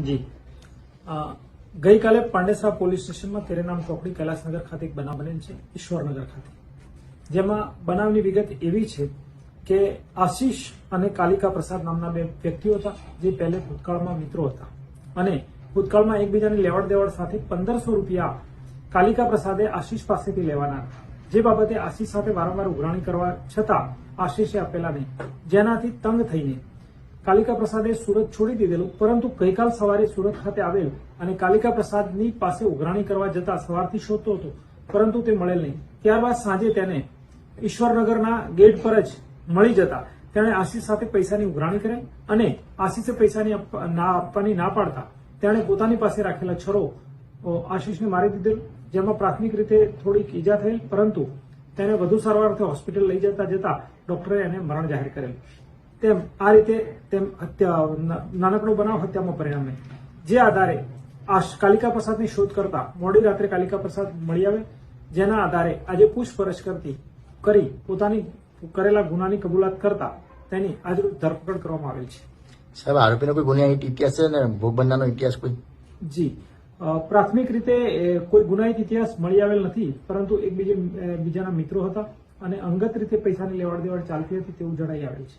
જી ગઈકાલે પાંડેસરા પોલીસ સ્ટેશનમાં તેરેનામ ચોકડી કૈલાસનગર ખાતે એક બનાવ બનેલ છે, ઈશ્વરનગર ખાતે, જેમાં બનાવની વિગત એવી છે કે આશીષ અને કાલિકા પ્રસાદ નામના બે વ્યક્તિઓ હતા, જે પહેલે ભૂતકાળમાં મિત્રો હતા અને ભૂતકાળમાં એકબીજાની લેવડ દેવડ સાથે 1500 રૂપિયા કાલિકા પ્રસાદે આશીષ પાસેથી લેવાના હતા, જે બાબતે આશીષ સાથે વારંવાર ઉઘરાણી કરવા છતાં આશીષે આપેલા નહીં, જેનાથી તંગ થઈને કાલિકા પ્રસાદે સુરત છોડી દીધેલું, પરંતુ ગઈકાલ સવારે સુરત ખાતે આવેલ અને કાલિકા પ્રસાદની પાસે ઉઘરાણી કરવા જતા સવારથી શોધતો હતો, પરંતુ તે મળેલ નહીં. ત્યારબાદ સાંજે તેને ઈશ્વરનગરના ગેટ પર જ મળી જતા તેણે આશીષ સાથે પૈસાની ઉઘરાણી કરી અને આશીષે પૈસાની આપવાની ના પાડતા તેણે પોતાની પાસે રાખેલા છરો આશીષને મારી દીધેલ, જેમાં પ્રાથમિક રીતે થોડીક ઈજા થયેલ, પરંતુ તેને વધુ સારવાર અર્થે હોસ્પિટલ લઈ જતા ડોક્ટરે એને મરણ જાહેર કરેલ. તેમ આ રીતે નાનકડો બનાવ હત્યામાં પરિણમે, જે આધારે કાલિકા પ્રસાદની શોધ કરતા મોડી રાત્રે કાલિકા પ્રસાદ મળી આવે, જેના આધારે આજે પૂછપરછ કરી પોતાની કરેલા ગુનાની કબૂલાત કરતા તેની આજરોજ ધરપકડ કરવામાં આવેલ છે. સાહેબ, આરોપીનો કોઈ ગુનાહિત ઇતિહાસ છે ને ભોગ બનનારનો ઇતિહાસ કોઈ? જી, પ્રાથમિક રીતે કોઈ ગુનાહિત ઇતિહાસ મળી આવેલ નથી, પરંતુ એકબીજાના મિત્રો હતા અને અંગત રીતે પૈસાની લેવડ દેવડ ચાલતી હતી તેવું જણાઈ આવેલ છે.